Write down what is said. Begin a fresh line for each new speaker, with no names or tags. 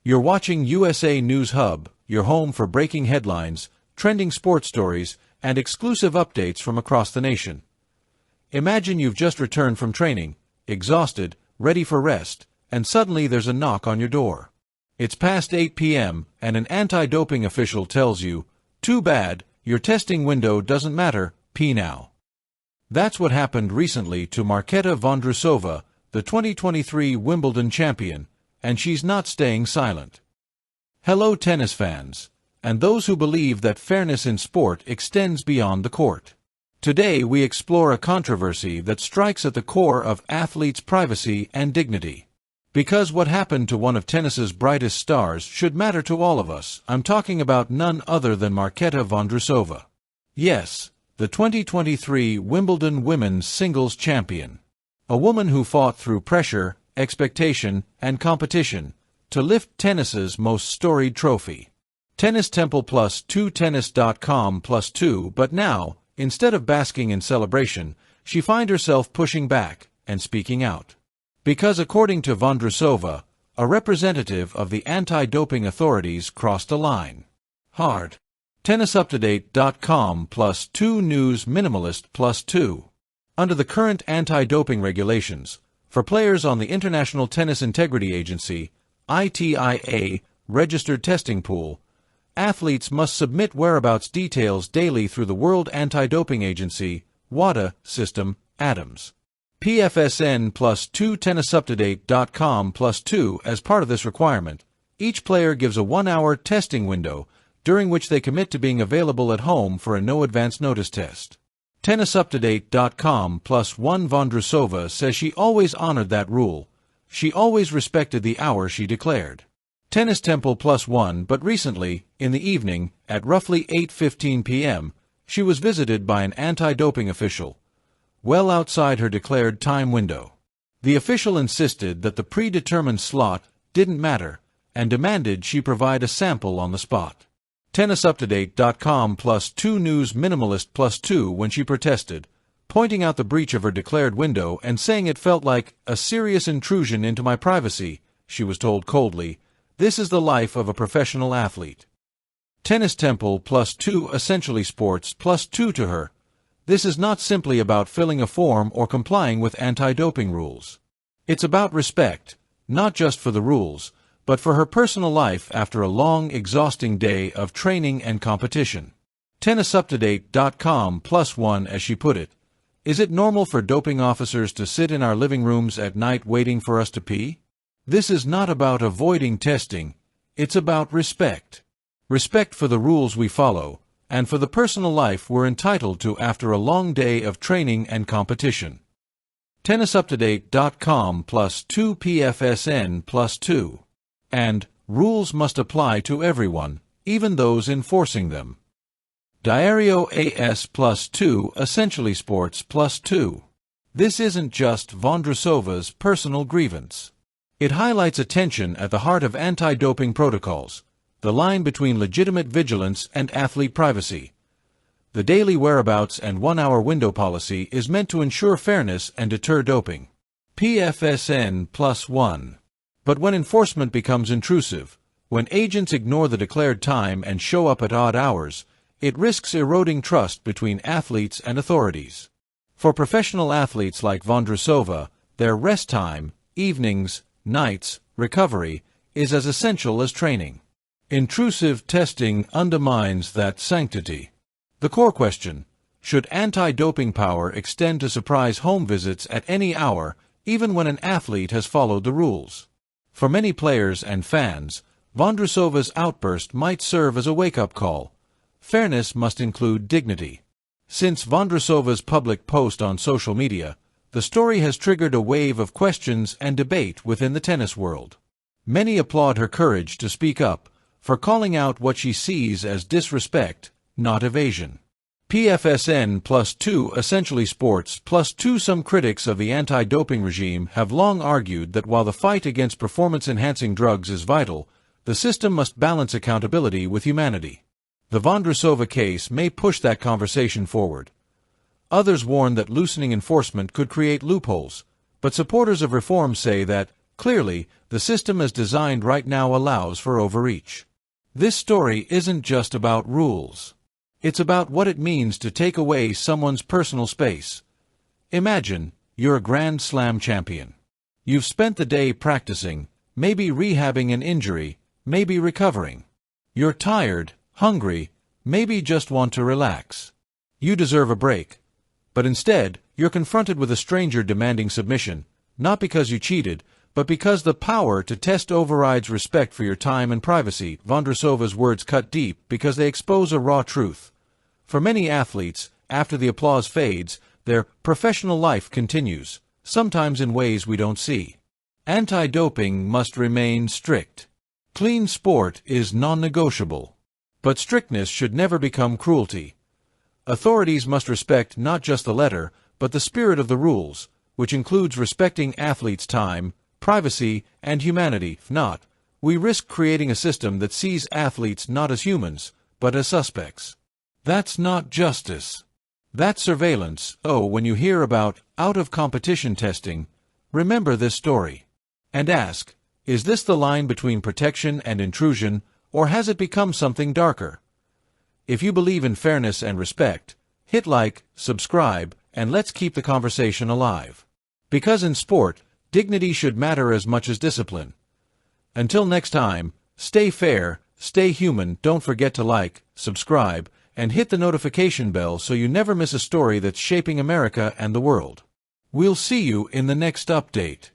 You're watching USA News Hub, your home for breaking headlines, trending sports stories, and exclusive updates from across the nation. Imagine you've just returned from training, exhausted, ready for rest, and suddenly there's a knock on your door. It's past 8 p.m., and an anti-doping official tells you, "Too bad, your testing window doesn't matter, pee now." That's what happened recently to Marketa Vondrousova, the 2023 Wimbledon champion, and she's not staying silent. Hello tennis fans, and those who believe that fairness in sport extends beyond the court. Today we explore a controversy that strikes at the core of athletes' privacy and dignity. Because what happened to one of tennis's brightest stars should matter to all of us, I'm talking about none other than Marketa Vondrousova. Yes, the 2023 Wimbledon women's singles champion. A woman who fought through pressure, expectation, and competition to lift tennis's most storied trophy. Tennis Temple +2 Tennis.com +2, but now, instead of basking in celebration, she finds herself pushing back and speaking out. Because according to Vondrousova, a representative of the anti-doping authorities crossed a line. Hard. TennisUpToDate.com +2 News Minimalist +2. Under the current anti-doping regulations, for players on the International Tennis Integrity Agency, ITIA, registered testing pool, athletes must submit whereabouts details daily through the World Anti-Doping Agency, WADA, system, ADAMS. PFSN +2 TennisUpToDate.com +2. As part of this requirement, each player gives a 1-hour testing window during which they commit to being available at home for a no advance notice test. TennisUpToDate.com +1 Vondrousova says she always honored that rule. She always respected the hour she declared. Tennis Temple +1, but recently, in the evening, at roughly 8:15 p.m., she was visited by an anti-doping official, well outside her declared time window. The official insisted that the predetermined slot didn't matter and demanded she provide a sample on the spot. TennisUpToDate.com +2 News Minimalist +2 when she protested, pointing out the breach of her declared window and saying it felt like a serious intrusion into my privacy. She was told coldly, "This is the life of a professional athlete." Tennis Temple +2 Essentially Sports +2 to her. This is not simply about filling a form or complying with anti-doping rules. It's about respect, not just for the rules, but for her personal life after a long, exhausting day of training and competition. TennisUpToDate.com +1 as she put it, "Is it normal for doping officers to sit in our living rooms at night waiting for us to pee? This is not about avoiding testing, it's about respect. Respect for the rules we follow, and for the personal life we're entitled to after a long day of training and competition." TennisUpToDate.com +2 PFSN +2. And, rules must apply to everyone, even those enforcing them. Diario AS +2 Essentially Sports +2. This isn't just Vondrousova's personal grievance. It highlights a tension at the heart of anti-doping protocols, the line between legitimate vigilance and athlete privacy. The daily whereabouts and 1-hour window policy is meant to ensure fairness and deter doping. PFSN +1. But when enforcement becomes intrusive, when agents ignore the declared time and show up at odd hours, it risks eroding trust between athletes and authorities. For professional athletes like Vondrousova, their rest time, evenings, nights, recovery, is as essential as training. Intrusive testing undermines that sanctity. The core question: should anti-doping power extend to surprise home visits at any hour, even when an athlete has followed the rules? For many players and fans, Vondrousova's outburst might serve as a wake-up call. Fairness must include dignity. Since Vondrousova's public post on social media, the story has triggered a wave of questions and debate within the tennis world. Many applaud her courage to speak up, for calling out what she sees as disrespect, not evasion. PFSN +2 Essentially Sports +2. Some critics of the anti-doping regime have long argued that while the fight against performance-enhancing drugs is vital, the system must balance accountability with humanity. The Vondrousova case may push that conversation forward. Others warn that loosening enforcement could create loopholes, but supporters of reform say that, clearly, the system as designed right now allows for overreach. This story isn't just about rules. It's about what it means to take away someone's personal space. Imagine you're a Grand Slam champion. You've spent the day practicing, maybe rehabbing an injury, maybe recovering. You're tired, hungry, maybe just want to relax. You deserve a break. But instead, you're confronted with a stranger demanding submission, not because you cheated, but because the power to test overrides respect for your time and privacy. Vondrousova's words cut deep because they expose a raw truth. For many athletes, after the applause fades, their professional life continues, sometimes in ways we don't see. Anti-doping must remain strict. Clean sport is non-negotiable. But strictness should never become cruelty. Authorities must respect not just the letter, but the spirit of the rules, which includes respecting athletes' time, privacy, and humanity. If not, we risk creating a system that sees athletes not as humans, but as suspects. That's not justice. That's surveillance. Oh, when you hear about out-of-competition testing, remember this story. And ask, is this the line between protection and intrusion, or has it become something darker? If you believe in fairness and respect, hit like, subscribe, and let's keep the conversation alive. Because in sport, dignity should matter as much as discipline. Until next time, stay fair, stay human. Don't forget to like, subscribe, and hit the notification bell so you never miss a story that's shaping America and the world. We'll see you in the next update.